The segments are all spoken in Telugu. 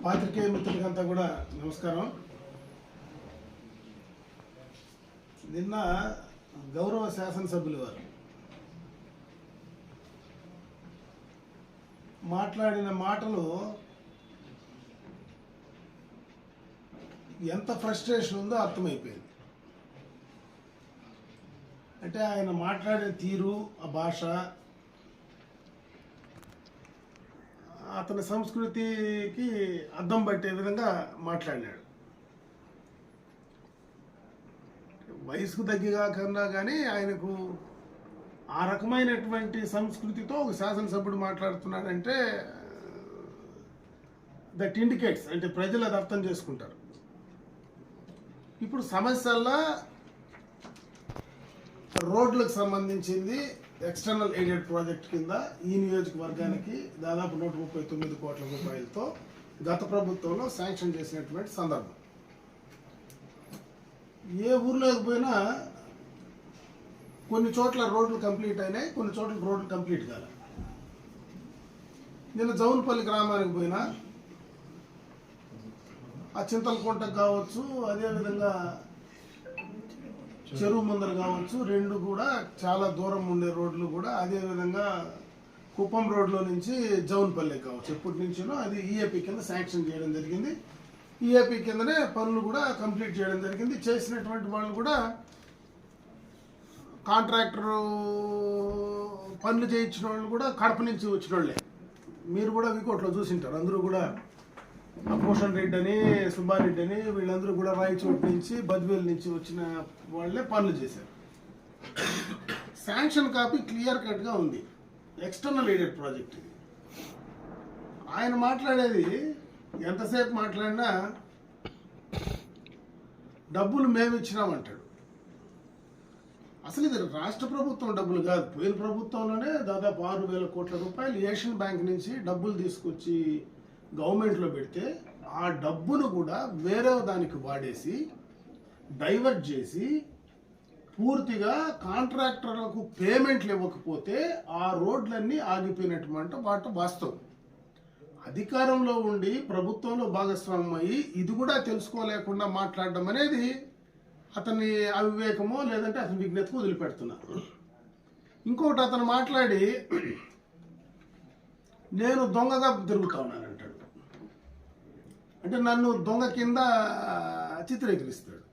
పాత్రికేయ మిత్రులకంతా కూడా నమస్కారం. నిన్న గౌరవ శాసనసభ్యులు వారు మాట్లాడిన మాటలు ఎంత ఫ్రస్ట్రేషన్ ఉందో అర్థమైపోయింది. అంటే ఆయన మాట్లాడే తీరు, ఆ భాష, అతని సంస్కృతికి అద్దం పట్టే విధంగా మాట్లాడినాడు. వయసుకు తగ్గిగాకన్నా కానీ ఆయనకు ఆ రకమైనటువంటి సంస్కృతితో ఒక శాసనసభ్యుడు మాట్లాడుతున్నాడంటే దట్ ఇండికేట్స్, అంటే ప్రజలు అది అర్థం చేసుకుంటారు. ఇప్పుడు సమస్యల్లో రోడ్లకు సంబంధించింది ఎక్స్టర్నల్ ఎయిడెడ్ ప్రాజెక్ట్ కింద ఈ నియోజకవర్గానికి దాదాపు 139 కోట్ల రూపాయలతో గత ప్రభుత్వంలో శాంక్షన్ చేసినటువంటి సందర్భం. ఏ ఊర్లోకి పోయినా కొన్ని చోట్ల రోడ్లు కంప్లీట్ అయినాయి, కొన్ని చోట్ల రోడ్లు కంప్లీట్ కాలే. నిన్న జౌన్పల్లి గ్రామానికి పోయినా ఆ చింతలకుంటకు కావచ్చు, అదేవిధంగా చెరువు ముందర కావచ్చు, రెండు కూడా చాలా దూరం ఉండే రోడ్లు కూడా, అదేవిధంగా కుప్పం రోడ్లో నుంచి జౌన్పల్లి కావచ్చు, ఎప్పటి నుంచినో అది ఈఏపీ కింద శాంక్షన్ చేయడం జరిగింది. ఈఏపీ కిందనే పనులు కూడా కంప్లీట్ చేయడం జరిగింది. చేసినటువంటి వాళ్ళు కూడా కాంట్రాక్టర్ పనులు చేయించిన వాళ్ళు కూడా కడప నుంచి వచ్చిన వాళ్ళే. మీరు కూడా వికోట్లో చూసింటారు. అందరూ కూడా భూషణ్ రెడ్డి అని, సుబ్బారెడ్డి అని, వీళ్ళందరూ కూడా రాయచోటు నుంచి, బద్వేల్ నుంచి వచ్చిన వాళ్ళే పనులు చేశారు. శాంక్షన్ కాపీ క్లియర్ కట్గా ఉంది. ఎక్స్టర్నల్ ఎయిడెడ్ ప్రాజెక్ట్ ఇది. ఆయన మాట్లాడేది ఎంతసేపు మాట్లాడినా డబ్బులు మేము ఇచ్చినామంటాడు. అసలు ఇది రాష్ట్ర ప్రభుత్వం డబ్బులు కాదు. పోయిన ప్రభుత్వంలోనే దాదాపు 6,000 కోట్ల రూపాయలు ఏషియన్ బ్యాంక్ నుంచి డబ్బులు తీసుకొచ్చి గవర్నమెంట్లో పెడితే ఆ డబ్బును కూడా వేరే దానికి వాడేసి డైవర్ట్ చేసి పూర్తిగా కాంట్రాక్టర్లకు పేమెంట్లు ఇవ్వకపోతే ఆ రోడ్లన్నీ ఆగిపోయినటువంటి మాట వాస్తవం. అధికారంలో ఉండి ప్రభుత్వంలో భాగస్వామ్యం అయ్యి ఇది కూడా తెలుసుకోలేకుండా మాట్లాడడం అనేది అతని అవివేకమో లేదంటే అతని విజ్ఞతకు వదిలిపెడుతున్నారు. ఇంకొకటి, అతను మాట్లాడి నేను దొంగగా తిరుగుతా ఉన్నానంటాడు. అంటే నన్ను దొంగ కింద చిత్రీకరిస్తాడు.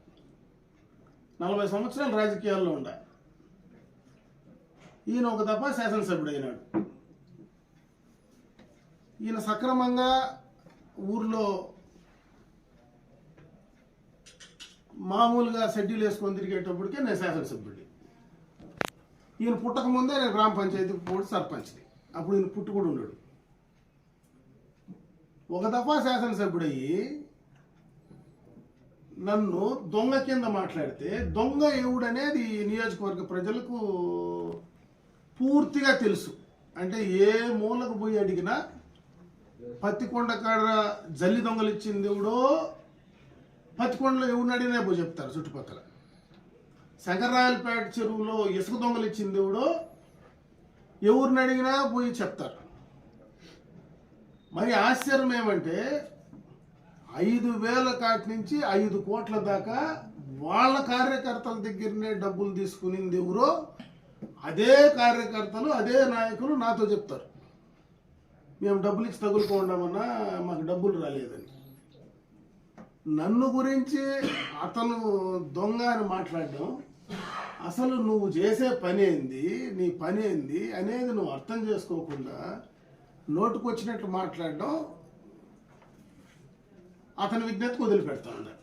40 సంవత్సరాలు రాజకీయాల్లో ఉండాలి. ఈయన ఒక దఫా శాసనసభ్యుడు అయినాడు. ఈయన సక్రమంగా ఊర్లో మామూలుగా షెడ్యూల్ వేసుకొని తిరిగేటప్పటికే నేను శాసనసభ్యుడిని. ఈయన పుట్టక ముందే నేను గ్రామ పంచాయతీకి పోటీ సర్పంచ్ని. అప్పుడు ఈయన పుట్టు కూడా ఉన్నాడు. ఒక దఫా శాసనసభ్యుడయ్యి నన్ను దొంగ కింద మాట్లాడితే, దొంగ ఎవడనేది ఈ నియోజకవర్గ ప్రజలకు పూర్తిగా తెలుసు. అంటే ఏ మూలకు పోయి అడిగినా పత్తికొండ కాడ జల్లి దొంగలు ఇచ్చింది ఎవడో, పత్తికొండలో ఎవడిని అడిగినా పోయి చెప్తారు. చుట్టుపక్కల శంకర్రాయలపేట చెరువులో ఇసుక దొంగలు ఇచ్చింది ఎవడో ఎవరిని అడిగినా పోయి చెప్తారు. మరి ఆశ్చర్యం ఏమంటే 5,000 కాటి నుంచి 5 కోట్ల దాకా వాళ్ళ కార్యకర్తల దగ్గరనే డబ్బులు తీసుకునింది ఎవరో అదే కార్యకర్తలు, అదే నాయకులు నాతో చెప్తారు, మేము డబ్బులు ఇచ్చి తగులుకోండామన్నా మాకు డబ్బులు రాలేదని. నన్ను గురించి అతను దొంగ అని మాట్లాడడం, అసలు నువ్వు చేసే పని ఏంది, నీ పని ఏంది అనేది నువ్వు అర్థం చేసుకోకుండా నోటుకొచ్చినట్లు మాట్లాడడం అతని విజ్ఞతకు వదిలిపెడతా ఉన్నాడు.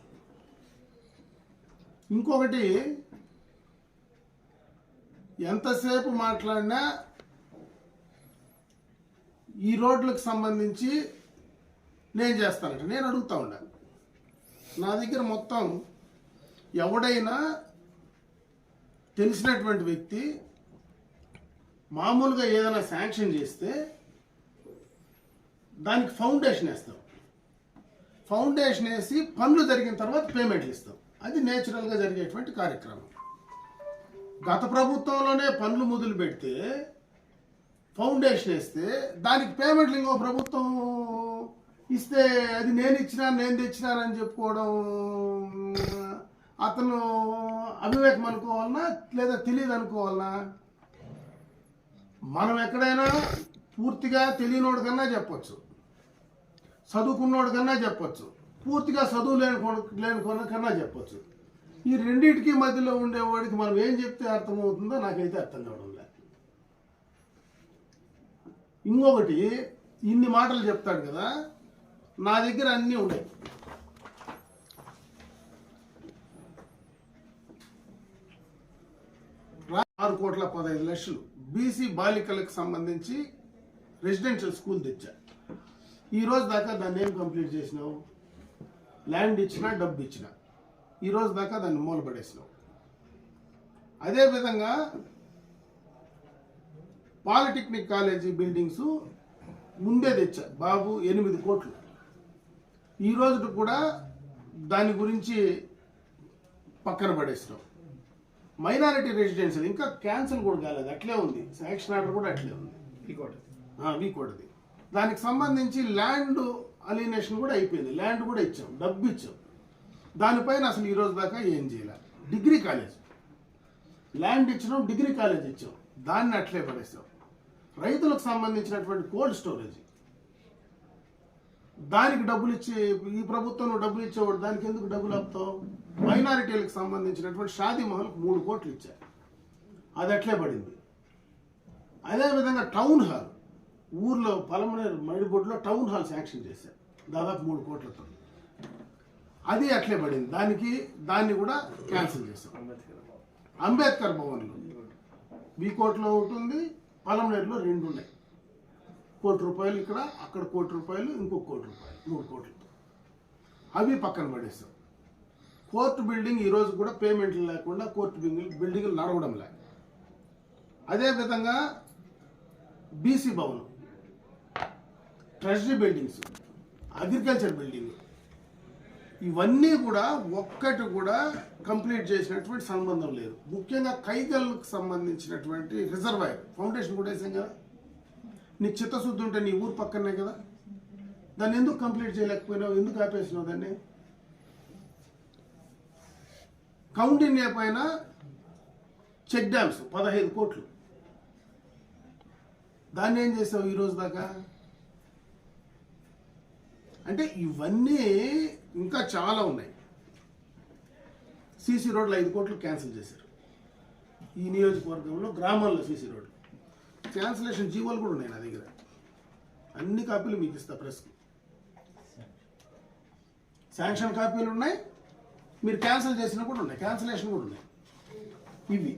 ఇంకొకటి, ఎంతసేపు మాట్లాడినా ఈ రోడ్లకు సంబంధించి నేను చేస్తానంట. నేను అడుగుతా ఉన్నాను, నా దగ్గర మొత్తం ఎవడైనా తెలిసినటువంటి వ్యక్తి మామూలుగా ఏదైనా శాంక్షన్ చేస్తే దానికి ఫౌండేషన్ వేస్తాం. ఫౌండేషన్ వేసి పనులు జరిగిన తర్వాత పేమెంట్లు ఇస్తాం. అది నేచురల్గా జరిగేటువంటి కార్యక్రమం. గత ప్రభుత్వంలోనే పనులు మొదలు పెడితే ఫౌండేషన్ వేస్తే దానికి పేమెంట్లు ఇంకో ప్రభుత్వం ఇస్తే అది నేను తెచ్చినానని చెప్పుకోవడం అతను అవివేకం అనుకోవాలనా లేదా తెలియదు అనుకోవాలనా? మనం ఎక్కడైనా పూర్తిగా తెలియనోడు కన్నా చెప్పచ్చు, చదువుకున్నోడు కన్నా చెప్పచ్చు, పూర్తిగా చదువు లేని కన్నా చెప్పచ్చు. ఈ రెండింటికి మధ్యలో ఉండేవాడికి మనం ఏం చెప్తే అర్థమవుతుందో నాకైతే అర్థం కావడం లేదు. ఇంకొకటి, ఇన్ని మాటలు చెప్తాడు కదా, నా దగ్గర అన్నీ ఉన్నాయి. ₹6,15,00,000 బీసీ బాలికలకు సంబంధించి రెసిడెన్షియల్ స్కూల్ తెచ్చా. ఈ రోజు దాకా దాన్ని ఏం కంప్లీట్ చేసినావు? ల్యాండ్ ఇచ్చినా, డబ్బు ఇచ్చినా. ఈ రోజు దాకా దాన్ని మూలపడేసినావు. అదేవిధంగా పాలిటెక్నిక్ కాలేజీ బిల్డింగ్స్ ముందే తెచ్చా బాబు, 8 కోట్లు. ఈ రోజు కూడా దాని గురించి పక్కన పడేసినావు. మైనారిటీ రెసిడెన్షియల్ ఇంకా క్యాన్సిల్ కూడా కాలేదు, అట్లే ఉంది. శాంక్షన్ ఆర్డర్ కూడా అట్లే ఉంది, వీకోటది. దానికి సంబంధించి ల్యాండ్ అలినేషన్ కూడా అయిపోయింది, ల్యాండ్ కూడా ఇచ్చాం, డబ్బు ఇచ్చాం. దానిపైన అసలు ఈ రోజు దాకా ఏం చేయాలి? డిగ్రీ కాలేజ్ ల్యాండ్ ఇచ్చినాం, డిగ్రీ కాలేజ్ ఇచ్చాం, దాన్ని అట్లే పడేసాం. రైతులకు సంబంధించినటువంటి కోల్డ్ స్టోరేజ్, దానికి డబ్బులు ఇచ్చి ఈ ప్రభుత్వం డబ్బులు ఇచ్చేవాడు, దానికి ఎందుకు డబ్బులు ఆపుతావు? మైనారిటీలకు సంబంధించినటువంటి షాదీ మహల్కి 3 కోట్లు ఇచ్చారు, అది అట్లే పడింది. అదేవిధంగా టౌన్ హాల్, ఊర్లో పలమనేరు మైడిబొడ్లో టౌన్ హాల్ శాంక్షన్ చేశారు దాదాపు 3 కోట్లతో, అది అట్లే పడింది. దాన్ని కూడా క్యాన్సిల్ చేశాం. అంబేద్కర్ భవన్లో వీకోట్లో ఒకటి ఉంది, పలమనేరులో 2 ఉన్నాయి. ₹1,00,00,000 ఇక్కడ, అక్కడ ₹1,00,00,000, ఇంకొక ₹1,00,00,000, 3 కోట్లు. అవి పక్కన పడేస్తాం. కోర్టు బిల్డింగ్ ఈ రోజు కూడా పేమెంట్లు లేకుండా కోర్టు బిల్డింగ్ నడవడం లేదు. అదేవిధంగా బీసీ భవనం, ట్రెజరీ బిల్డింగ్స్, అగ్రికల్చర్ బిల్డింగ్, ఇవన్నీ కూడా ఒక్కటి కూడా కంప్లీట్ చేసినటువంటి సంబంధం లేదు. ముఖ్యంగా కైగల్కి సంబంధించినటువంటి రిజర్వాయర్ ఫౌండేషన్ కూడా వేసాం కదా. నీకు చిత్తశుద్ధి ఉంటే నీ ఊరు పక్కనే కదా, దాన్ని ఎందుకు కంప్లీట్ చేయలేకపోయినావు? ఎందుకు ఆపేసినావు దాన్ని? కౌండిన్య పైన చెక్ డ్యామ్స్ 15 కోట్లు, దాన్ని ఏం చేసావు ఈ రోజు దాకా? అంటే ఇవన్నీ ఇంకా చాలా ఉన్నాయి. సీసీ రోడ్లు 5 కోట్లు క్యాన్సిల్ చేశారు ఈ నియోజకవర్గంలో. గ్రామాల్లో సీసీ రోడ్లు క్యాన్సిలేషన్ జీవోలు కూడా ఉన్నాయి నా దగ్గర, అన్ని కాపీలు మీకు ఇస్తా ప్రెస్కి. శాంక్షన్ కాపీలు ఉన్నాయి, మీరు క్యాన్సిల్ చేసినా కూడా ఉన్నాయి, క్యాన్సిలేషన్ కూడా ఉన్నాయి. ఇవి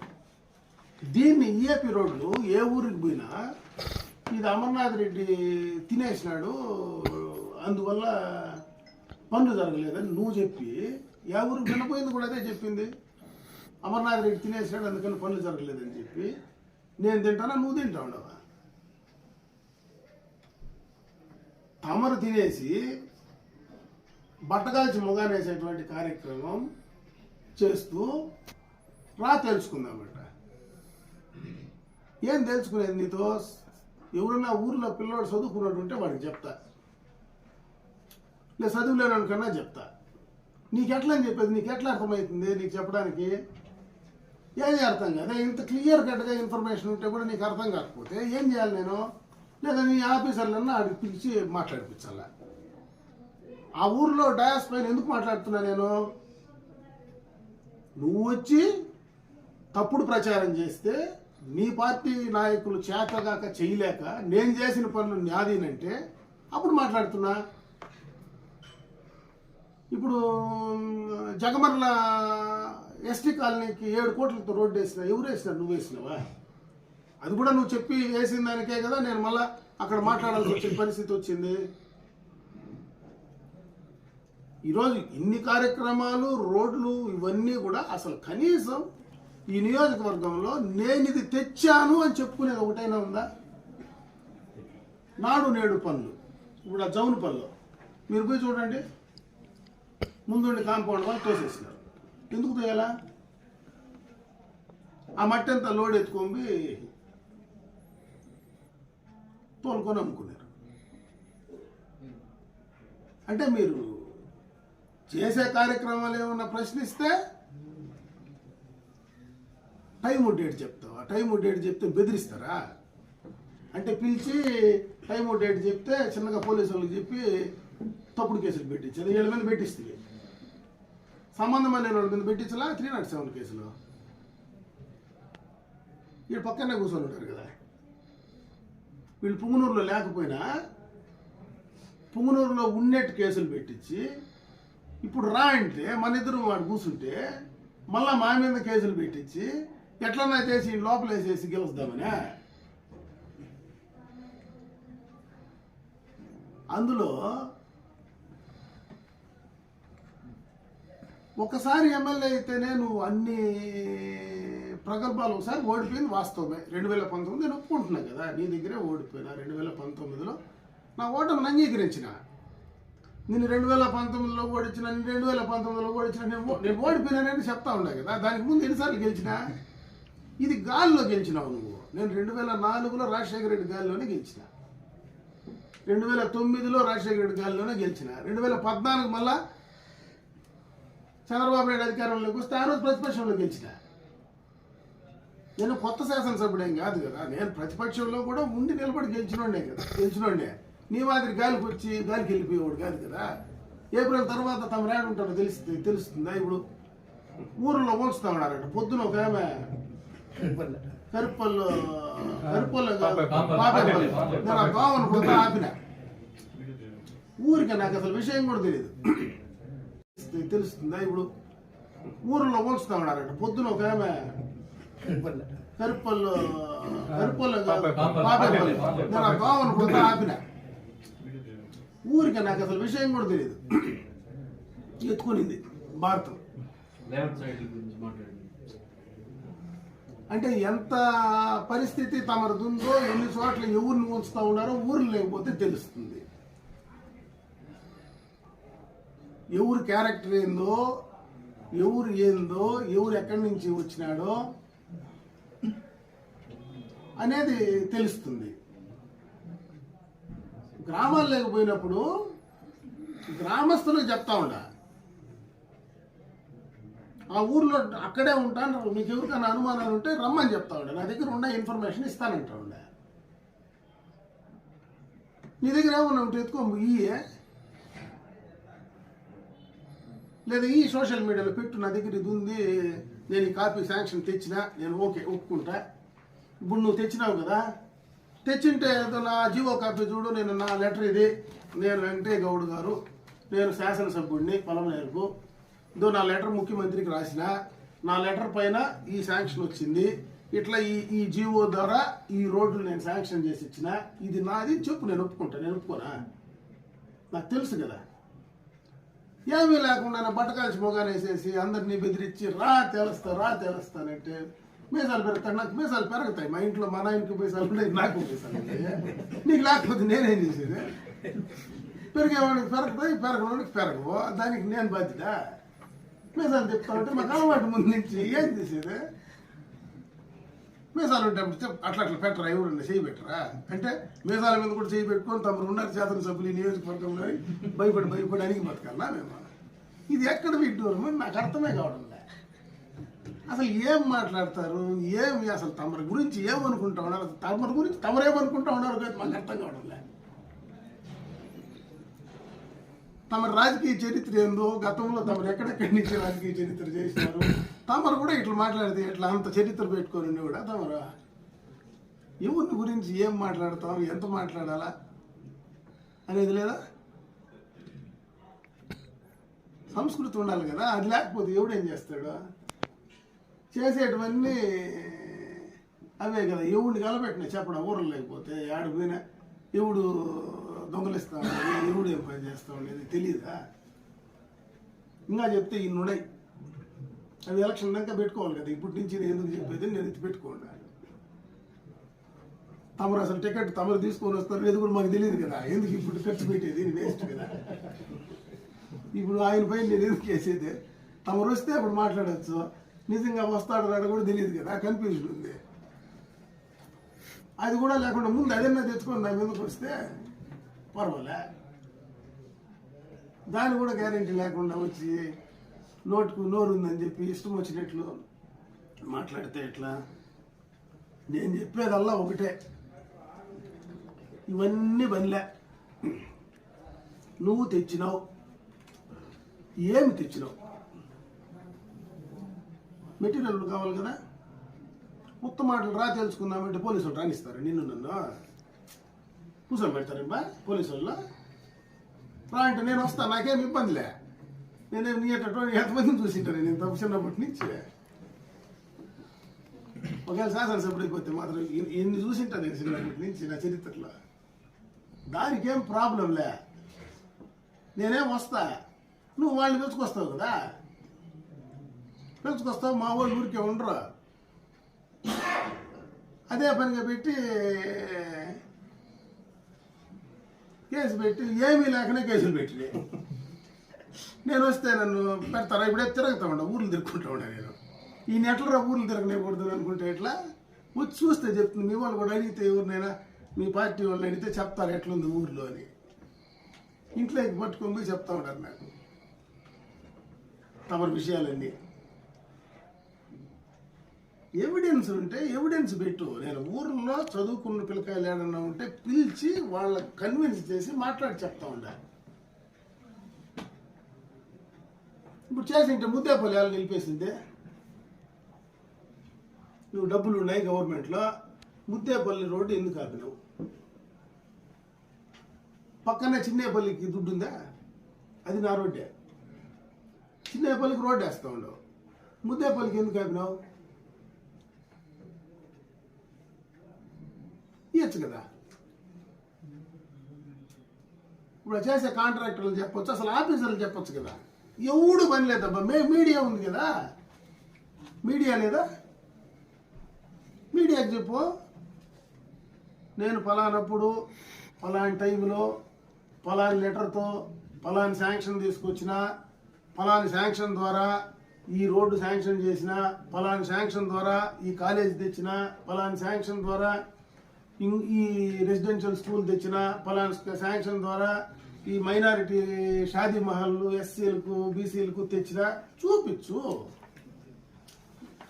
దీన్ని ఈఏపీ రోడ్లు ఏ ఊరికి పోయినా ఇది అమర్నాథ్ రెడ్డి తినేసినాడు, అందువల్ల పనులు జరగలేదని నువ్వు చెప్పి, ఏ ఊరికి వినపోయింది కూడా అదే చెప్పింది. అమర్నాథ్ రెడ్డి తినేసినాడు అందుకని పనులు జరగలేదని చెప్పి, నేను తింటానా నువ్వు తింటా ఉండవా? తమరు తినేసి బట్టగాల్చి మొగానేసేటువంటి కార్యక్రమం చేస్తూ తెలుసుకుందామట. ఏం తెలుసుకునేది నీతో? ఎవరన్నా ఊర్లో పిల్లవాడు చదువుకున్నాడు ఉంటే వాడికి చెప్తా, లేదు చదువులేను కన్నా చెప్తా. నీకెట్లా అని చెప్పేది? నీకెట్లా అర్థమవుతుంది నీకు చెప్పడానికి? ఏది అర్థం కాదు. ఇంత క్లియర్ కట్గా ఇన్ఫర్మేషన్ ఉంటే కూడా నీకు అర్థం కాకపోతే ఏం చేయాలి నేను? లేదా నీ ఆఫీసర్లన్నా అడిగి పిలిచి మాట్లాడిపించాలా? ఆ ఊర్లో డయాస్ పైన ఎందుకు మాట్లాడుతున్నా నేను? నువ్వు వచ్చి తప్పుడు ప్రచారం చేస్తే నీ పార్టీ నాయకులు చేతగాక చేయలేక నేను చేసిన పనులు న్యాదీనంటే అప్పుడు మాట్లాడుతున్నా. ఇప్పుడు జగమర్ల ఎస్టీ కాలనీకి 7 కోట్లతో రోడ్డు వేసినా, ఎవరు వేసినారు? నువ్వు వేసినావా? అది కూడా నువ్వు చెప్పి వేసిన దానికే కదా నేను మళ్ళా అక్కడ మాట్లాడాల్సి వచ్చిన పరిస్థితి వచ్చింది. ఈరోజు ఇన్ని కార్యక్రమాలు, రోడ్లు, ఇవన్నీ కూడా అసలు కనీసం ఈ నియోజకవర్గంలో నేను ఇది తెచ్చాను అని చెప్పుకునేది ఒకటైనా ఉందా? నాడు నేడు పనులు, ఇప్పుడు ఆ జౌన్ పనులు మీరు పోయి చూడండి, ముందుండి కాంపౌండ్ వాళ్ళు తోసేసినారు. ఎందుకు తోయాలా? ఆ మట్టి అంతా లోడ్ ఎత్తుకొని తోలుకొని అమ్ముకున్నారు. అంటే మీరు చేసే కార్యక్రమాలు ఏమన్నా ప్రశ్నిస్తే టైం డేట్ చెప్తావా? టైం డేట్ చెప్తే బెదిరిస్తారా? అంటే పిలిచి టైం డేట్ చెప్తే చిన్నగా పోలీసు వాళ్ళకి చెప్పి తప్పుడు కేసులు పెట్టించారు. 7 మంది పెట్టిస్తుంది. సంబంధం లేని వాళ్ళ మీద పెట్టించలా 307 కేసులు. వీళ్ళు పక్కనే కూర్చొని ఉంటారు కదా. వీళ్ళు పుంగనూరులో లేకపోయినా పుంగనూరులో ఉన్నట్టు కేసులు పెట్టించి ఇప్పుడు రా అంటే మన ఇద్దరు వాడు కూర్చుంటే మళ్ళా మా మీద కేసులు పెట్టించి ఎట్లన్నా చేసి లోపల వేసేసి గెలుస్తామనే. అందులో ఒకసారి ఎమ్మెల్యే అయితేనే నువ్వు అన్ని ప్రగల్భాలు ఒకసారి ఓడిపోయింది వాస్తవమే. 2019 నేను ఒప్పుకుంటున్నా కదా, నీ దగ్గరే ఓడిపోయినా. 2019లో నా ఓటమిని అంగీకరించిన. నేను 2019లో ఓడించిన, 2019లో ఓడించిన, నేను ఓడిపోయినానని చెప్తా ఉన్నా కదా. దానికి ముందు ఎన్నిసార్లు గెలిచినా? ఇది గాలిలో గెలిచినావు నువ్వు. నేను 2004లో రాజశేఖర రెడ్డి గాలిలోనే గెలిచిన, 2009లో రాజశేఖర రెడ్డి గాలిలోనే గెలిచిన, 2014 మళ్ళా చంద్రబాబు నాయుడు అధికారంలోకి వస్తే ఆ రోజు ప్రతిపక్షంలో గెలిచిన. నేను కొత్త శాసనసభ్యుడేం కాదు కదా, నేను ప్రతిపక్షంలో కూడా ఉండి నిలబడి గెలిచినోడే. నీ మాదిరి గాలికి వచ్చి గాలికి వెళ్ళిపోయేవాడు కాదు కదా. ఏప్రిల్ తర్వాత తమ రాడు ఉంటారో తెలుస్తుందా? ఇప్పుడు ఊరిలో పోల్చుతా ఉన్నారట. పొద్దున ఒక ఆమె కరుప్పల్లో నేను ఆ దోమను కొంత ఆపిన. ఊరికే నాకు అసలు విషయం కూడా తెలియదు. తెలుస్తుందా? ఇప్పుడు ఊరిలో పోల్చుతా ఉన్నారట. పొద్దున ఒక ఆమె కరుప్పల్లో నేను ఆ దోమను కొంత ఆపిన. ఊరికే నాకు అసలు విషయం కూడా తెలియదు. ఎత్తుకునింది భారతం. అంటే ఎంత పరిస్థితి తమరుందో, ఎన్ని చోట్ల ఎవరిని ఉంచుతా ఉన్నారో ఊర్లు లేకపోతే తెలుస్తుంది. ఎవరు క్యారెక్టర్ ఏందో, ఎవరు ఏందో, ఎవరు ఎక్కడి నుంచి వచ్చినాడో అనేది తెలుస్తుంది. గ్రామాలు లేకపోయినప్పుడు గ్రామస్తులకు చెప్తా ఉండ, ఆ ఊర్లో అక్కడే ఉంటాను, మీకు ఎవరికైనా అనుమానాలు ఉంటే రమ్మని చెప్తా ఉండే. నా దగ్గర ఉన్న ఇన్ఫర్మేషన్ ఇస్తానంటా ఉండే. నీ దగ్గర ఏమన్నా ఉంటే ఎత్తుకో ఇయే, లేదా ఈ సోషల్ మీడియాలో పెట్టు, నా దగ్గర ఇది ఉంది, నేను ఈ కాపీ శాంక్షన్ తెచ్చినా, నేను ఓకే ఒప్పుకుంటా. ఇప్పుడు నువ్వు తెచ్చినావు కదా, తెచ్చింటే నా జీవో కాపీ చూడు, నేను నా లెటర్ ఇది, నేను వెంకటయ్య గౌడ్ గారు, నేను శాసనసభ్యుడిని పొలంనేరుకు, ఇదో నా లెటర్ ముఖ్యమంత్రికి రాసిన, నా లెటర్ పైన ఈ శాంక్షన్ వచ్చింది, ఇట్లా ఈ జీవో ద్వారా ఈ రోడ్లు నేను శాంక్షన్ చేసి ఇచ్చిన, ఇది నాది చెప్పు, నేను ఒప్పుకుంటా. నేను ఒప్పుకోనా? నాకు తెలుసు కదా. ఏమీ లేకుండా బట్టకాల్చి మొగాలు వేసేసి అందరినీ బెదిరించి రా తెలుస్తానంటే మీసాలు పెరుగుతాయి. నాకు మీసాలు పెరుగుతాయి. మా ఇంట్లో మా నాయనకి మీసాలు ఉంటాయి, నాకు మీసాలు ఉంటాయి. నీకు లేకపోతే నేనేం చేసేది? పెరిగేవాడికి పెరుగుతాయి, పెరగవాడికి పెరగవు. దానికి నేను బాధ్యత. మీసాలు చెప్తా ఉంటే మాకు అలవాటు ముందు నుంచి ఏం చేసేది? మీసాలు ఉంటే అట్లా పెట్టరా, ఎవరన్నా చేయి పెట్టరా అంటే మీసాల మీద కూడా చేయి పెట్టుకొని తమరు ఉన్నారు శాసనసభ్యులు ఈ నియోజకవర్గంలో భయపడి అడిగి బతకాలా మేము? ఇది ఎక్కడ విడ్డూరమో నాకు అర్థమే కావడం. అసలు ఏం మాట్లాడతారు, ఏమి అసలు తమరి గురించి ఏమనుకుంటా ఉన్నారు, తమరి గురించి తమరేమనుకుంటా ఉన్నారు కదా మాకు అర్థం కావడం లే. తమ రాజకీయ చరిత్ర ఏందో, గతంలో తమరు ఎక్కడెక్కడి నుంచి రాజకీయ చరిత్ర చేసినారు, తమరు కూడా ఇట్లా మాట్లాడితే ఇట్లా అంత చరిత్ర పెట్టుకొని కూడా తమరు ఎవరిని గురించి ఏం మాట్లాడతాం, ఎంత మాట్లాడాలా అనేది లేదా? సంస్కృతి ఉండాలి కదా. అది లేకపోతే ఎవడేం చేస్తాడు? చేసేటివన్నీ అవే కదా. ఎవడిని కలపెట్టినా చెప్పడం ఊరలు లేకపోతే ఆడిపోయినా ఎవడు దొంగలిస్తా ఉండేది, ఎవడు ఏం పని చేస్తా ఉండేది తెలియదా? ఇంకా చెప్తే ఇన్నున్నాయి. అవి ఎలక్షన్ దాకా పెట్టుకోవాలి కదా. ఇప్పటి నుంచి నేను ఎందుకు చెప్పేది, నేను ఎత్తి పెట్టుకోండి. తమరు అసలు టికెట్ తమరు తీసుకొని వస్తారు, ఇది కూడా మాకు తెలియదు కదా. ఎందుకు ఇప్పుడు ఖర్చు పెట్టేది, వేస్ట్ కదా. ఇప్పుడు ఆయన పైన నేను ఎందుకు వేసేది? తమరు వస్తే అప్పుడు మాట్లాడచ్చు. నిజంగా వస్తాడు రాడు కూడా తెలియదు కదా, కన్ఫ్యూజన్ ఉంది. అది కూడా లేకుండా ముందు అదన్నా తెచ్చుకొని నా మీదకి వస్తే పర్వాలే. దాని కూడా గ్యారెంటీ లేకుండా వచ్చి నోటుకు నోరు ఉందని చెప్పి ఇష్టం వచ్చినట్లు మాట్లాడితే ఎట్లా? నేను చెప్పేదల్లా ఒకటే, ఇవన్నీ బనిలే. నువ్వు తెచ్చినావు, ఏమి తెచ్చినావు? మెటీరియల్ కావాలి కదా. ఉత్త మాటలు రా తెలుసుకుందామంటే పోలీసు వాళ్ళు రానిస్తారు నిన్ను నన్ను కూర్చొని పెడతారేమ్మా పోలీసు వాళ్ళు? రా అంటే నేను వస్తాను, నాకేం ఇబ్బందిలే. నేనేం నీ ఎంతమందిని చూసింటాను నేను తప్పు చిన్నప్పటి నుంచి. ఒకవేళ శాసనసభ్యుడికి పోతే మాత్రం ఎన్ని చూసింటాను నేను చిన్నప్పటి నుంచి నా చరిత్రలో. దానికేం ప్రాబ్లంలే, నేనేం వస్తా. నువ్వు వాళ్ళని పిలుచుకొస్తావు కదా, పిలుచుకొస్తావు. మా వాళ్ళు ఊరికే ఉండరు. అదే పనిగా పెట్టి కేసు పెట్టి ఏమీ లేకనే కేసులు పెట్టినాయి. నేను వస్తే నన్ను పెడతారా? ఇప్పుడే తిరుగుతా ఉండా, ఊర్లు తిరుగుకుంటా ఉండా. నేను ఈ నెట్లరా ఊర్లు తిరగనివ్వకూడదు అనుకుంటే ఎట్లా? వచ్చి చూస్తే చెప్తుంది. మీ వాళ్ళు కూడా అడిగితే ఎవరినైనా మీ పార్టీ వాళ్ళు అడిగితే చెప్తారు ఎట్లుంది ఊర్లో అని. ఇంట్లోకి పట్టుకొని పోయి చెప్తా ఉంటారు నాకు తమరి విషయాలన్నీ. ఎవిడెన్స్ ఉంటే ఎవిడెన్స్ పెట్టు. నేను ఊర్లో చదువుకున్న పిల్లకాయలు ఏడన్నా ఉంటే పిలిచి వాళ్ళకి కన్విన్స్ చేసి మాట్లాడి చెప్తా ఉండాలి. ఇప్పుడు చేసింటే ముద్దేపల్లి వాళ్ళు నిలిపేసిందే. నువ్వు డబ్బులు ఉన్నాయి గవర్నమెంట్లో, ముద్దేపల్లి రోడ్డు ఎందుకు ఆపినావు? పక్కనే చిన్నేపల్లికి దుడ్డు ఉందా? అది నా రోడ్డే. చిన్నేపల్లికి రోడ్డు వేస్తా ఉండవు, ముద్దేపల్లికి ఎందుకు ఆపినావు? ఇవ్వచ్చు కదా. ఇప్పుడు చేసే కాంట్రాక్టర్లు చెప్పొచ్చు, అసలు ఆఫీసర్లు చెప్పొచ్చు కదా. ఎవడు పని లేదబ్బా. మీడియా ఉంది కదా, మీడియా లేదా? మీడియాకి చెప్పు, నేను ఫలానప్పుడు ఫలాని టైంలో ఫలాని లెటర్తో ఫలాని శాంక్షన్ తీసుకొచ్చిన, ఫలాని శాంక్షన్ ద్వారా ఈ రోడ్డు శాంక్షన్ చేసిన, ఫలాని శాంక్షన్ ద్వారా ఈ కాలేజ్ తెచ్చిన, ఫలాని శాంక్షన్ ద్వారా ఈ రెసిడెన్షియల్ స్కూల్ తెచ్చిన, ఫలాని శాంక్షన్ ద్వారా ఈ మైనారిటీ షాదీ మహల్లు ఎస్సీలకు బీసీలకు తెచ్చిన చూపించు.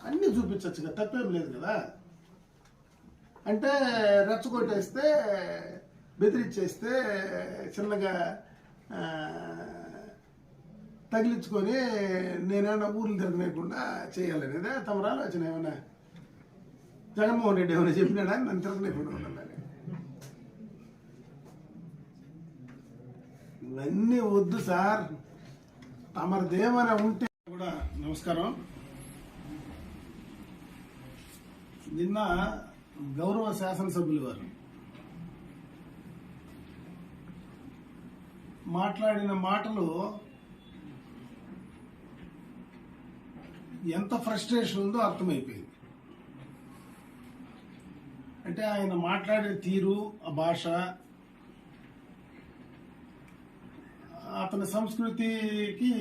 అన్నీ చూపించచ్చు కదా, తప్పేం లేదు కదా. అంటే రెచ్చగొట్టేస్తే బెదిరించేస్తే చిన్నగా తగిలించుకొని నేనేమన్నా ఊర్లు తిరగలేకుండా చేయాలనేదే తమరు ఆలోచన. ఏమన్నా జగన్మోహన్ రెడ్డి ఏమైనా చెప్పినాడా నన్ను తిరగలేకుండా ఉండాలని? ఇవన్నీ వద్దు సార్. తమరిదేమైనా ఉంటే కూడా. నమస్కారం. నిన్న గౌరవ శాసనసభ్యులు వారు మాట్లాడిన మాటలు ఎంత ఫ్రస్ట్రేషన్ ఉందో అర్థమైపోయింది. అంటే ఆయన మాట్లాడే తీరు, ఆ భాష, అతని సంస్కృతికి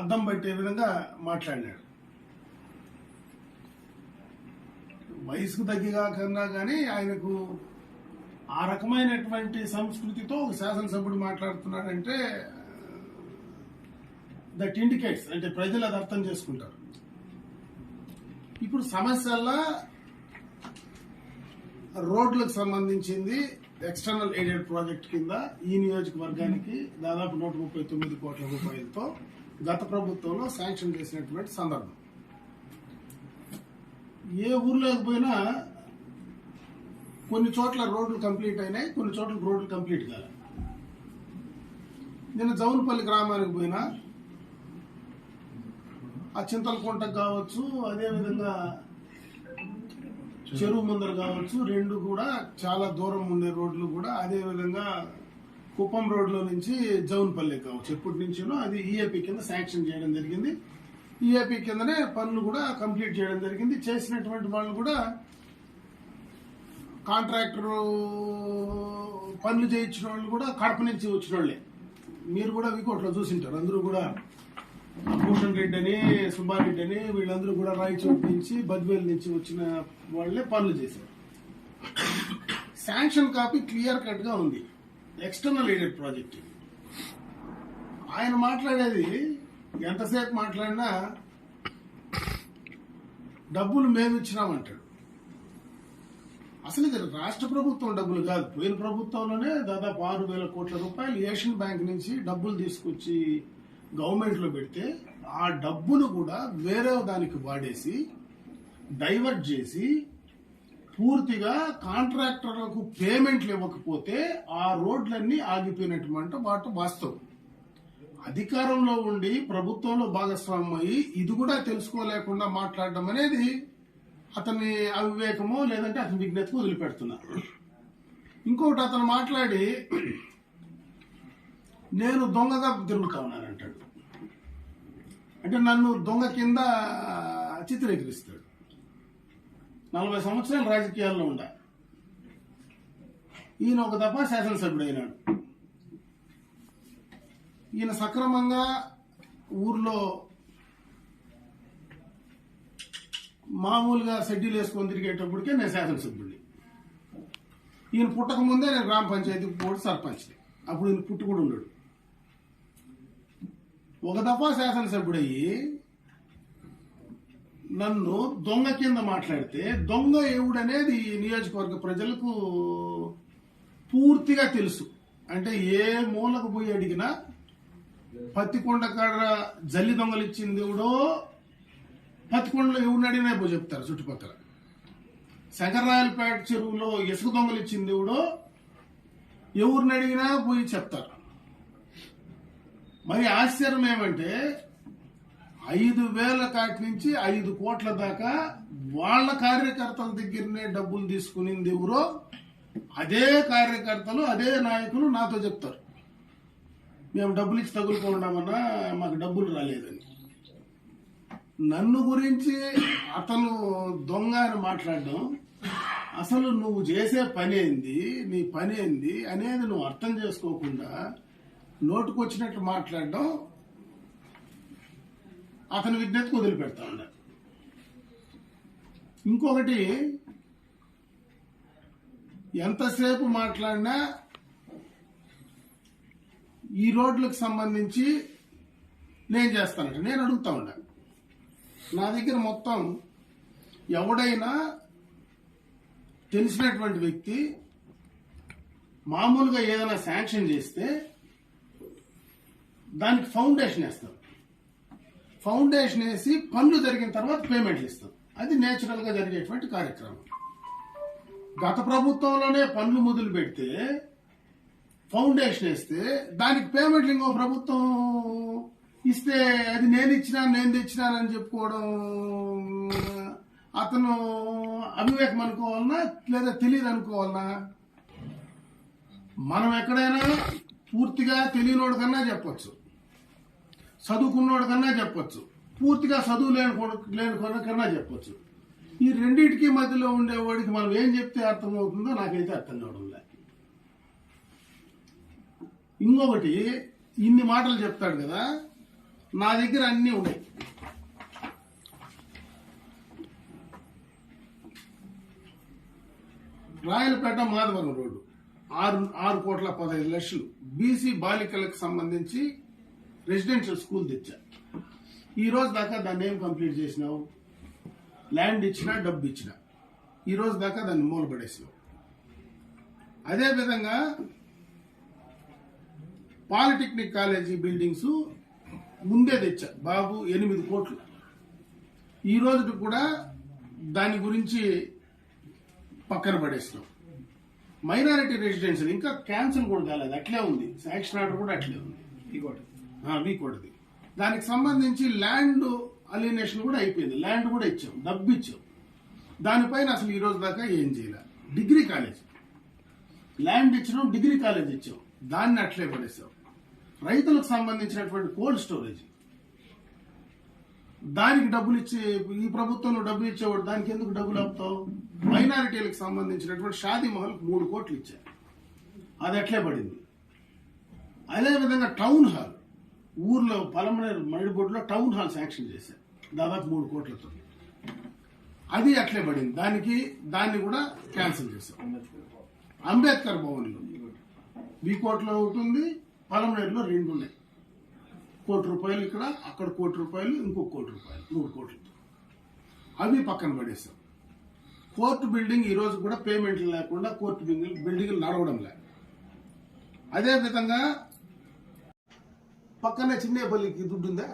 అద్దం పట్టే విధంగా మాట్లాడినాడు. వయసుకు తగ్గిగా కన్నా కానీ ఆయనకు ఆ రకమైనటువంటి సంస్కృతితో ఒక శాసనసభ్యుడు మాట్లాడుతున్నాడంటే దట్ ఇండికేట్స్, అంటే ప్రజలు అది అర్థం చేసుకుంటారు. ఇప్పుడు సమస్యల్లో రోడ్లకు సంబంధించింది ఎక్స్టర్నల్ ఎయిడెడ్ ప్రాజెక్ట్ కింద ఈ నియోజకవర్గానికి దాదాపు 139 కోట్ల రూపాయలతో గత ప్రభుత్వంలో శాంక్షన్ చేసినటువంటి సందర్భం. ఏ ఊర్లోకి పోయినా కొన్ని చోట్ల రోడ్లు కంప్లీట్ అయినాయి, కొన్ని చోట్ల రోడ్లు కంప్లీట్ కాలే. నేను జౌన్పల్లి గ్రామానికి పోయినా ఆ చింతలకుంటకు కావచ్చు, అదేవిధంగా చెరువు ముందర కావచ్చు, రెండు కూడా చాలా దూరం ఉండే రోడ్లు కూడా, అదేవిధంగా కుప్పం రోడ్లో నుంచి జౌన్పల్లి కావచ్చు, ఎప్పటి నుంచినో అది ఈఏపీ కింద శాంక్షన్ చేయడం జరిగింది. ఈఏపీ కిందనే పనులు కూడా కంప్లీట్ చేయడం జరిగింది. చేసినటువంటి వాళ్ళు కూడా కాంట్రాక్టర్ పనులు చేయించిన వాళ్ళు కూడా కడప నుంచి వచ్చిన వాళ్ళే. మీరు కూడా వికోట్లో చూసింటారు. అందరూ కూడా భూషణ్ రెడ్డి అని, సుబ్బారెడ్డి అని వీళ్ళందరూ కూడా రాయచోటి నుంచి, బద్వేల్ నుంచి వచ్చిన వాళ్ళే పనులు చేశారు. శాంక్షన్ కాపీ క్లియర్ కట్ గా ఉంది. External aided project. ఆయన మాట్లాడేది ఎంతసేపు మాట్లాడినా డబ్బులు మేము ఇచ్చినామంటాడు. అసలు ఇది రాష్ట్ర ప్రభుత్వం డబ్బులు కాదు, పోయిన ప్రభుత్వంలోనే దాదాపు 6,000 కోట్ల రూపాయలు ఏషియన్ బ్యాంక్ నుంచి డబ్బులు తీసుకొచ్చి గవర్నమెంట్ లో పెడితే ఆ డబ్బును కూడా వేరే దానికి వాడేసి డైవర్ట్ చేసి పూర్తిగా కాంట్రాక్టర్లకు పేమెంట్లు ఇవ్వకపోతే ఆ రోడ్లన్నీ ఆగిపోయినటువంటి వాస్తవం. అధికారంలో ఉండి ప్రభుత్వంలో భాగస్వామ్యం అయ్యి ఇది కూడా తెలుసుకోలేకుండా మాట్లాడడం అనేది అతని అవివేకమో లేదంటే అతని విజ్ఞతకు వదిలిపెడుతున్నారు. ఇంకొకటి అతను మాట్లాడి నేను దొంగగా తిరుగుతా ఉన్నానంటాడు. అంటే నన్ను దొంగ కింద చిత్రీకరిస్తాడు. 40 సంవత్సరాలు రాజకీయాల్లో ఉండ ఈయన ఒక దఫా శాసనసభ్యుడు అయినాడు. ఈయన సక్రమంగా ఊర్లో మామూలుగా షెడ్యూల్ వేసుకొని తిరిగేటప్పటికే నేను శాసనసభ్యుడిని. ఈయన పుట్టక ముందే నేను గ్రామ పంచాయతీకి పోటీ సర్పంచ్. అప్పుడు ఈయన పుట్టి కూడా ఉన్నాడు. ఒక దఫా శాసనసభ్యుడయ్యి నన్ను దొంగ కింద మాట్లాడితే దొంగ ఎవడనేది నియోజకవర్గ ప్రజలకు పూర్తిగా తెలుసు. అంటే ఏ మూలకు పోయి అడిగినా పత్తికొండ కాడ జల్లి దొంగలు ఇచ్చింది ఎవడో, పత్తికొండలో ఎవరిని అడిగినా పోయి చెప్తారు. చుట్టుపక్కల శంకరరాయలపేట చెరువులో ఇసుక దొంగలు ఇచ్చింది ఎవడో ఎవరిని అడిగినా పోయి చెప్తారు. మరి ఆశ్చర్యం ఏమంటే 5,000 కాటి నుంచి 5 కోట్ల దాకా వాళ్ళ కార్యకర్తల దగ్గరనే డబ్బులు తీసుకునింది ఎవరో అదే కార్యకర్తలు అదే నాయకులు నాతో చెప్తారు, మేము డబ్బులు ఇచ్చి తగులుకోవడామన్నా మాకు డబ్బులు రాలేదని. నన్ను గురించి అతను దొంగ అని మాట్లాడడం, అసలు నువ్వు చేసే పని ఏంది, నీ పని ఏంది అనేది నువ్వు అర్థం చేసుకోకుండా నోటుకొచ్చినట్టు మాట్లాడడం అతని విజ్ఞతకు వదిలిపెడతా ఉన్నా. ఇంకొకటి, ఎంతసేపు మాట్లాడినా ఈ రోడ్లకు సంబంధించి నేను చేస్తానంట. నేను అడుగుతా ఉన్నా, నా దగ్గర మొత్తం ఎవడైనా తెలిసినటువంటి వ్యక్తి మామూలుగా ఏదైనా శాంక్షన్ చేస్తే దానికి ఫౌండేషన్ వేస్తాం. ఫౌండేషన్ వేసి పనులు జరిగిన తర్వాత పేమెంట్లు ఇస్తాం. అది నేచురల్ గా జరిగేటువంటి కార్యక్రమం. గత ప్రభుత్వంలోనే పనులు మొదలు పెడితే ఫౌండేషన్ వేస్తే దానికి పేమెంట్లు ఇంకో ప్రభుత్వం ఇస్తే అది నేను తెచ్చినానని చెప్పుకోవడం అతను అవివేకం అనుకోవాలన్నా లేదా తెలియదు అనుకోవాలన్నా? మనం ఎక్కడైనా పూర్తిగా తెలియనోడు కన్నా చెప్పొచ్చు, చదువుకున్నోడు కన్నా చెప్పొచ్చు, పూర్తిగా చదువు లేని కన్నా చెప్పొచ్చు. ఈ రెండింటికి మధ్యలో ఉండేవాడికి మనం ఏం చెప్తే అర్థమవుతుందో నాకైతే అర్థం కావడం లేదు. ఇంకొకటి, ఇన్ని మాటలు చెప్తాడు కదా, నా దగ్గర అన్నీ ఉన్నాయి. రాయలపేట మాధవరం రోడ్డు 6,15,00,000 బీసీ బాలికలకు సంబంధించి రెసిడెన్షియల్ స్కూల్ తెచ్చా. ఈ రోజు దాకా దాన్ని ఏం కంప్లీట్ చేసినావు? ల్యాండ్ ఇచ్చినా డబ్బు ఇచ్చినా ఈ రోజు దాకా దాన్ని మూలపడేసినావు. అదేవిధంగా పాలిటెక్నిక్ కాలేజీ బిల్డింగ్స్ ముందే తెచ్చా బాబు, 8 కోట్లు. ఈ రోజు కూడా దాని గురించి పక్కన పడేసినాం. మైనారిటీ రెసిడెన్షియల్ ఇంకా క్యాన్సిల్ కూడా కాలేదు, అట్లే ఉంది. శాంక్షన్ ఆర్డర్ కూడా అట్లే ఉంది. వీకోటిది దానికి సంబంధించి ల్యాండ్ అలినేషన్ కూడా అయిపోయింది. ల్యాండ్ కూడా ఇచ్చాం, డబ్బు ఇచ్చాం. దానిపైన అసలు ఈ రోజు దాకా ఏం చేయాలి? డిగ్రీ కాలేజ్ ల్యాండ్ ఇచ్చినాం, డిగ్రీ కాలేజ్ ఇచ్చాం, దాన్ని అట్లే పడేసాం. రైతులకు సంబంధించినటువంటి కోల్డ్ స్టోరేజ్ దానికి డబ్బులు ఇచ్చి ఈ ప్రభుత్వంలో డబ్బులు ఇచ్చేవాడు, దానికి ఎందుకు డబ్బులు ఆపుతావు? మైనారిటీలకు సంబంధించినటువంటి షాదీ మహల్ 3 కోట్లు ఇచ్చారు, అది అట్లే పడింది. అదేవిధంగా టౌన్ హాల్ ఊర్లో పలమనేరు మడిబొడ్లో టౌన్ హాల్ శాంక్షన్ చేశారు దాదాపు 3 కోట్లతో. అది అట్లే పడింది. దాన్ని కూడా క్యాన్సిల్ చేశాం. అంబేద్కర్ భవన్లో బీకోట్లో ఉంటుంది, పలమనేరులో 2 ఉన్నాయి. ₹1 కోటి ఇక్కడ, అక్కడ ₹1 కోటి, ఇంకో ₹1 కోటి, 3 కోట్లతో అవి పక్కన పడేశాం. కోర్టు బిల్డింగ్ ఈ రోజు కూడా పేమెంట్లు లేకుండా కోర్టు బిల్డింగ్ నడవడం లేదు. అదే విధంగా పక్కనే చిన్నేపల్లికి దుడ్డు ఉందా,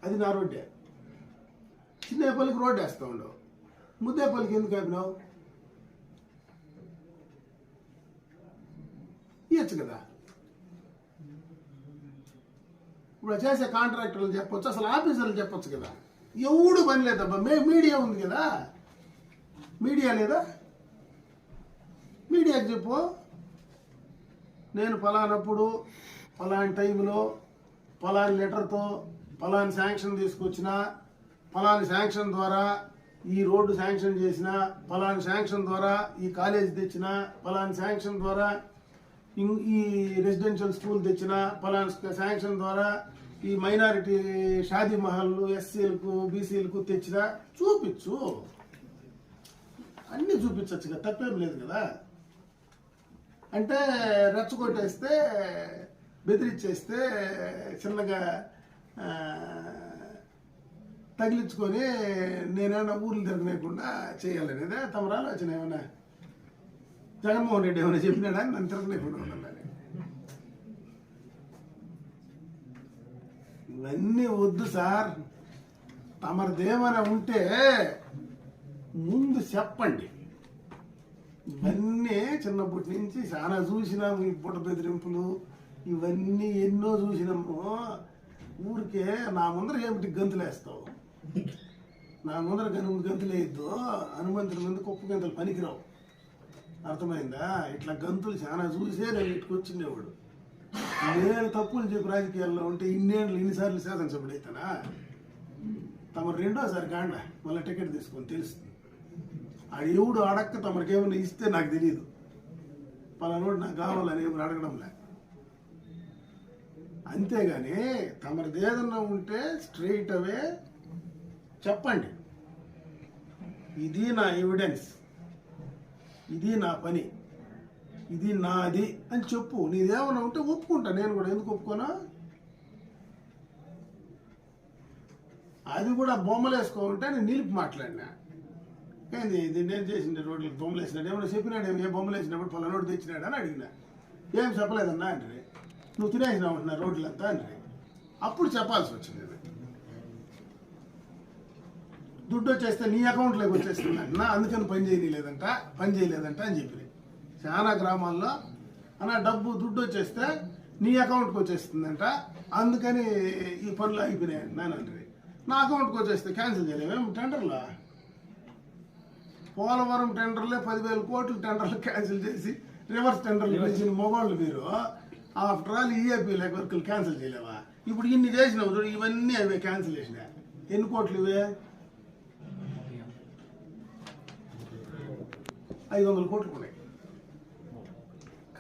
అది నా రోడ్డే. చిన్నేపల్లికి రోడ్డు వేస్తా ఉండవు, ముద్దేపల్లికి ఎందుకు ఆపినావు? ఇవ్వచ్చు కదా. ఇప్పుడు చేసే కాంట్రాక్టర్లు చెప్పొచ్చు, అసలు ఆఫీసర్లు చెప్పొచ్చు కదా. ఎవడు పని లేదబ్బా, మీడియా ఉంది కదా, మీడియా లేదా? మీడియాకి చెప్పు, నేను ఫలానప్పుడు ఫలాని టైంలో ఫలాని లెటర్తో ఫలాని శాంక్షన్ తీసుకొచ్చిన, ఫలాని శాంక్షన్ ద్వారా ఈ రోడ్డు శాంక్షన్ చేసిన, ఫలాని శాంక్షన్ ద్వారా ఈ కాలేజ్ తెచ్చిన, ఫలాని శాంక్షన్ ద్వారా ఈ రెసిడెన్షియల్ స్కూల్ తెచ్చిన, ఫలాని శాంక్షన్ ద్వారా ఈ మైనారిటీ షాదీ మహల్లు ఎస్సీలకు బీసీలకు తెచ్చిన చూపించు. అన్నీ చూపించచ్చు కదా, తప్పేం లేదు కదా. అంటే రెచ్చగొట్టేస్తే, బెదిరించేస్తే, చిన్నగా తగిలించుకొని నేనేమన్నా ఊర్లు తిరగలేకుండా చేయాలనేదే తమ ఆలోచన. ఏమన్నా జగన్మోహన్ రెడ్డి ఏమైనా చెప్పినాడా నన్ను తిరగలేకుండా ఉండాలని? ఇవన్నీ వద్దు సార్. తమరిదేమైనా ఉంటే ముందు చెప్పండి. ఇవన్నీ చిన్నప్పటి నుంచి చాలా చూసినాము. ఈ బుట్ట బెదిరింపులు ఇవన్నీ ఎన్నో చూసినాము. ఊరికే నా ముందర ఏమిటి గంతులేస్తావు? నా ముందర గంతులేయద్దు. హనుమంతుడి ముందు కుప్ప గంతులు పనికిరావు, అర్థమైందా? ఇట్లా గంతులు చాలా చూసే నేను ఇట్టుకొచ్చిండేవాడు. నేను తప్పులు చెప్పి రాజకీయాల్లో ఉంటే ఇన్నిసార్లు శాసనసభ్యుడు అవుతానా? తమరు 2వ సారి కాండ మళ్ళీ టికెట్ తీసుకొని తెలుస్తుంది. ఆడు ఎవడు అడక్క తమరికేమైనా ఇస్తే నాకు తెలియదు. పలానోడు నాకు కావాలని ఏమైనా అడగడం లే. అంతేగాని తమరిది ఏదన్నా ఉంటే స్ట్రైట్ అవే చెప్పండి. ఇది నా ఎవిడెన్స్, ఇది నా పని, ఇది నాది అని చెప్పు. నీదేమన్నా ఉంటే ఒప్పుకుంటా, నేను కూడా. ఎందుకు ఒప్పుకోనా? అది కూడా బొమ్మలు వేసుకోవాలంటే నేను నిలిపి మాట్లాడినా. ఏంది ఇది నేను చేసిండే రోడ్లకు బొమ్మలు వేసినాడు, ఏమైనా చెప్పినాడు? ఏ బొమ్మలు వేసినప్పుడు పలానోడు తెచ్చినాడు అని అడిగినా. ఏం చెప్పలేదన్నా అంటే, నువ్వు తినేసినావు అంటున్నా రోడ్లంతా అంటే అప్పుడు చెప్పాల్సి వచ్చింది. దుడ్డు వచ్చేస్తే నీ అకౌంట్లోకి వచ్చేస్తుంది అంటున్నా, అందుకని పని చేయలేదంట అని చెప్పి చాలా గ్రామాల్లో అన్న దుడ్డు వచ్చేస్తే నీ అకౌంట్కి వచ్చేస్తుందంట, అందుకని ఈ పనులు అయిపోయినాయి నేను అంటే. నా అకౌంట్కి వచ్చేస్తే క్యాన్సిల్ చేయలేము. టెండర్లో పోలవరం టెండర్లే 10,000 కోట్లు టెండర్లు క్యాన్సిల్ చేసి రివర్స్ టెండర్లు పెంచిన మొబైల్ మీరు ఆఫ్టర్ ఆల్ ఈఏపీ వర్కులు క్యాన్సిల్ చేయలేవా? ఇప్పుడు ఇన్ని చేసినావు చూడు, ఇవన్నీ అవే క్యాన్సిల్ చేసినా. ఎన్ని కోట్లు ఇవే? 500 కోట్లు ఉన్నాయి.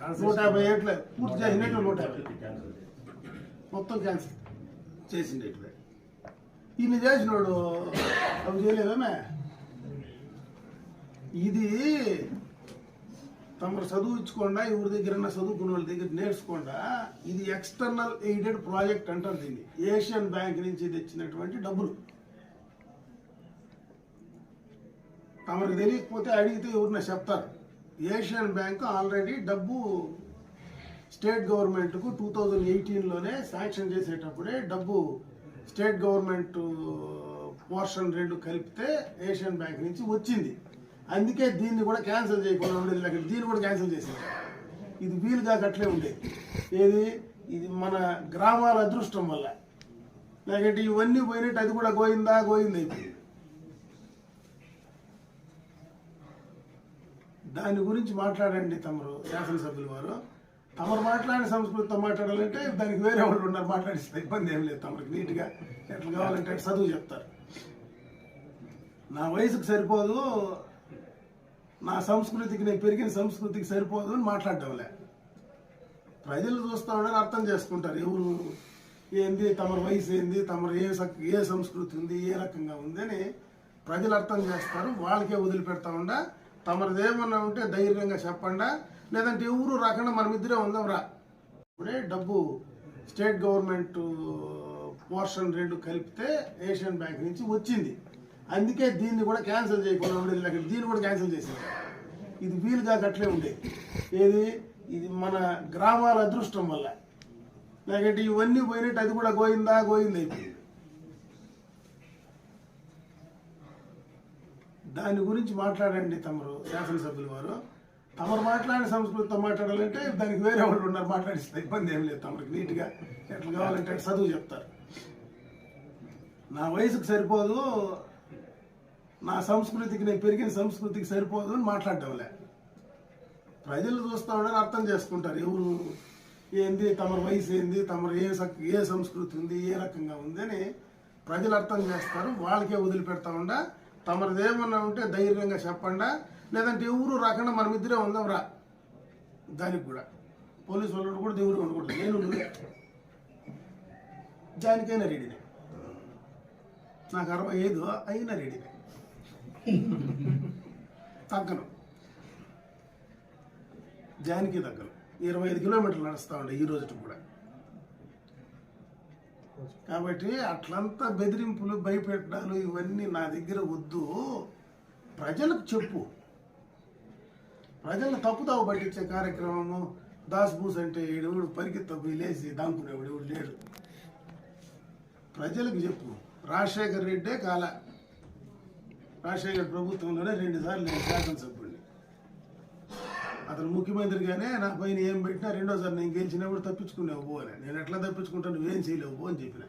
150 ఏట్లే పూర్తి చేసినట్టు 150 మొత్తం క్యాన్సిల్ చేసిండేటివే. ఇన్ని చేసినోడు అవి చేయలేవేమే. ఇది తమరు చదువుకోకుండా, ఎవరి దగ్గర చదువుకున్న వాళ్ళ దగ్గర నేర్చుకోకుండా, ఇది ఎక్స్టర్నల్ ఎయిడెడ్ ప్రాజెక్ట్ అంటారు దీన్ని. ఏషియన్ బ్యాంక్ నుంచి తెచ్చినటువంటి డబ్బులు. తమకు తెలియకపోతే అడిగితే ఎవరిన చెప్తారు. ఏషియన్ బ్యాంక్ ఆల్రెడీ డబ్బు స్టేట్ గవర్నమెంట్కు 2018లోనే శాంక్షన్ చేసేటప్పుడే డబ్బు స్టేట్ గవర్నమెంట్ పోర్షన్ 2 కలిపితే ఏషియన్ బ్యాంక్ నుంచి వచ్చింది. అందుకే దీన్ని కూడా క్యాన్సిల్ చేయకుండా ఉండేది. లేకపోతే దీన్ని కూడా క్యాన్సిల్ చేసింది. ఇది వీలుగా అట్లే ఉండేది. ఇది మన గ్రామాల అదృష్టం వల్ల. లేకపోతే ఇవన్నీ పోయినట్టు అది కూడా గోయిందా అయిపోయింది. దాని గురించి మాట్లాడండి తమరు శాసనసభ్యుల వారు. తమరు మాట్లాడిన సంస్కృతితో మాట్లాడాలంటే దానికి వేరే వాళ్ళు ఉన్నారు, మాట్లాడిస్తే ఇబ్బంది ఏం లేదు. తమరికి నీట్గా ఎట్లా కావాలంటే చదువు చెప్తారు. నా వయసుకు సరిపోదు, నా సంస్కృతికి, నేను పెరిగిన సంస్కృతికి సరిపోదు అని మాట్లాడటంలే. ప్రజలు చూస్తూ ఉన్నారు, అర్థం చేసుకుంటారు ఎవరు ఏంది తమరి వయసు ఏంది, తమరు ఏ సంస్కృతి ఉంది, ఏ రకంగా ఉందని ప్రజలు అర్థం చేస్తారు. వాళ్ళకే వదిలిపెడతామండా. తమరిదేమన్నా ఉంటే ధైర్యంగా చెప్పండా, లేదంటే ఎవరు రాకుండా మనమిద్దరే ఉందాం రా. ఇప్పుడే డబ్బు స్టేట్ గవర్నమెంట్ పోర్షన్ 2 కలిపితే ఏషియన్ బ్యాంక్ నుంచి వచ్చింది. అందుకే దీన్ని కూడా క్యాన్సిల్ చేయకుండా ఉండేది. లేకపోతే దీన్ని కూడా క్యాన్సిల్ చేసేది. ఇది వీలుగా అట్లే ఉండేది. ఏది ఇది మన గ్రామాల అదృష్టం వల్ల. లేకపోతే ఇవన్నీ పోయినట్టు అది కూడా గోయింది అయిపోయింది. దాని గురించి మాట్లాడండి తమరు శాసనసభ్యుల వారు. తమరు మాట్లాడిన సంస్కృతితో మాట్లాడాలంటే దానికి వేరే వాళ్ళు ఉన్నారు, మాట్లాడిస్తే ఇబ్బంది ఏం లేదు. తమరికి నీట్గా ఎట్లా కావాలంటే చదువు చెప్తారు. నా వయసుకు సరిపోదు, నా సంస్కృతికి, నేను పెరిగిన సంస్కృతికి సరిపోదు అని మాట్లాడటంలే. ప్రజలు చూస్తూ ఉండని అర్థం చేసుకుంటారు. ఎవరు ఏంది, తమరి వయసు ఏంది, తమరు ఏ సంస్కృతి ఉంది, ఏ రకంగా ఉందని ప్రజలు అర్థం చేస్తారు. వాళ్ళకే వదిలిపెడతామండా. తమరిదేమన్నా ఉంటే ధైర్యంగా చెప్పండా, లేదంటే ఎవరు రాకుండా మనమిద్దరే ఉందాం రా. దానికి కూడా పోలీసు వాళ్ళు కూడా దేవుడు ఉండకూడదు. నేను దానికైనా రెడీనే. నాకు 65 అయినా రెడీనే. తగ్గను, జానికి తగ్గను. 25 కిలోమీటర్లు నడుస్తూ ఉండే ఈ రోజుకి కూడా. కాబట్టి అట్లంతా బెదిరింపులు, భయపెట్టాలు ఇవన్నీ నా దగ్గర వద్దు. ప్రజలకు చెప్పు. ప్రజలను తప్పుతావు పట్టించే కార్యక్రమము, దాస్బూస్ అంటే ఎవడు పరిగెత్తు లేచి దాంకునేవాడు ఎవడు లేడు. ప్రజలకు చెప్పు. రాజశేఖర్ రెడ్డే కాల, రాజశేఖర్ ప్రభుత్వంలోనే 2 సార్లు నేను శాసనసభ్యుడిని. అతను ముఖ్యమంత్రిగానే నా పైన ఏం పెట్టినా 2వ సారి నేను గెలిచినప్పుడు తప్పించుకునేవు పో అని. నేను ఎట్లా తప్పించుకుంటాను, నువ్వేం చేయలేవు పో అని చెప్పిన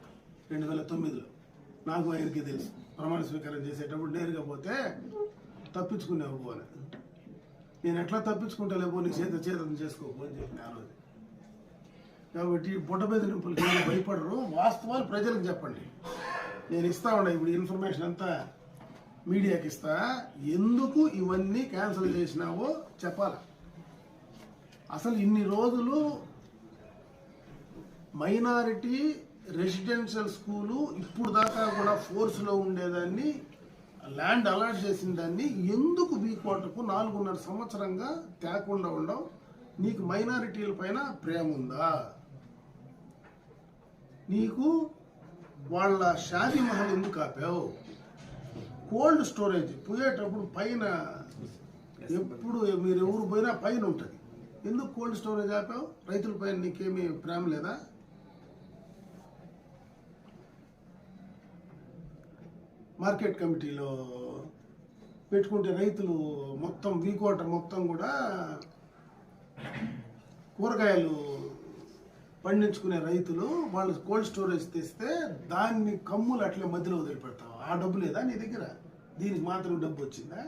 2009లో. నాకు ఆయనకి తెలుసు. ప్రమాణ స్వీకారం చేసేటప్పుడు నేరుగా పోతే తప్పించుకునేవు పో అని. నేను ఎట్లా తప్పించుకుంటలేవు, నీ చేతం చేసుకోపో అని చెప్పిన ఆ రోజు. కాబట్టి బుట్ట బెదిరింపులకి భయపడరు. వాస్తవాలు ప్రజలకు చెప్పండి. నేను ఇస్తా ఉన్నా ఇప్పుడు ఇన్ఫర్మేషన్ అంతా మీడియాకి ఇస్తా. ఎందుకు ఇవన్నీ క్యాన్సిల్ చేసినావో చెప్పాలి. అసలు ఇన్ని రోజులు మైనారిటీ రెసిడెన్షియల్ స్కూలు ఇప్పుడు దాకా కూడా ఫోర్స్లో ఉండేదాన్ని, ల్యాండ్ అలాట్ చేసిన దాన్ని ఎందుకు బీకోటకు 4.5 సంవత్సరంగా తేకుండా ఉండవు? నీకు మైనారిటీల పైన ప్రేమ ఉందా? నీకు వాళ్ళ షాదీ మహల్ ఎందుకు ఆపావు? కోల్డ్ స్టోరేజ్ పోయేటప్పుడు పైన ఎప్పుడు మీరు ఎవరు పోయినా పైన ఉంటుంది. ఎందుకు కోల్డ్ స్టోరేజ్ ఆపావు? రైతుల పైన నీకేమీ ప్రేమ లేదా? మార్కెట్ కమిటీలో పెట్టుకుంటే రైతులు మొత్తం వీకోట మొత్తం కూడా కూరగాయలు పండించుకునే రైతులు వాళ్ళు కోల్డ్ స్టోరేజ్ తెస్తే దాన్ని కమ్ములు అట్లే మధ్యలో వదిలిపెడతావు. ఆ డబ్బు లేదా నీ దగ్గర? దీనికి మాత్రం డబ్బు వచ్చిందా?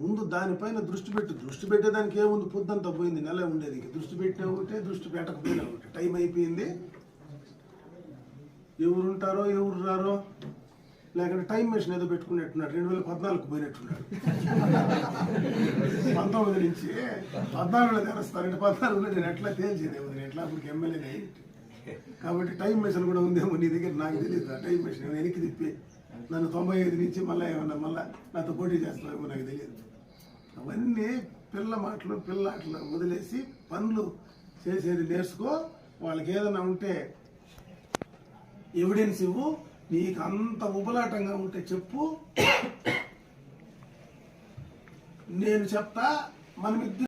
ముందు దానిపైన దృష్టి పెట్టు. దృష్టి పెట్టేదానికి ఏముంది, పొద్దంతా పోయింది, నెల ఉండేది. దృష్టి పెట్టినా ఒకటే, దృష్టి పెట్టకపోయినా ఒకటే. టైం అయిపోయింది. ఎవరు ఉంటారో ఎవరు రారో, లేకుంటే టైం మెషిన్ ఏదో పెట్టుకున్నట్టున్నాడు. 2014కు పోయినట్టున్నాడు. 19 నుంచి 14లో తెరుస్తారంటే 14లో నేను ఎట్లా తేల్చేదేమో. నేను ఎట్లా అప్పటికి ఎమ్మెల్యేనే. కాబట్టి టైం మెషిన్ కూడా ఉందేమో నీ దగ్గర, నాకు తెలియదు. ఆ టైం మెషిన్ వెనక్కి తిప్పి నన్ను 95 నుంచి మళ్ళీ ఏమన్నా నాతో పోటీ చేస్తామేమో నాకు తెలియదు. అవన్నీ పిల్ల మాటలు, పిల్లాటలు వదిలేసి పనులు చేసేది నేర్చుకో. వాళ్ళకి ఏదైనా ఉంటే ఎవిడెన్స్ ఇవ్వు. నీకు అంత ఉబలాటంగా ఉంటే చెప్పు, నేను చెప్తా. మనం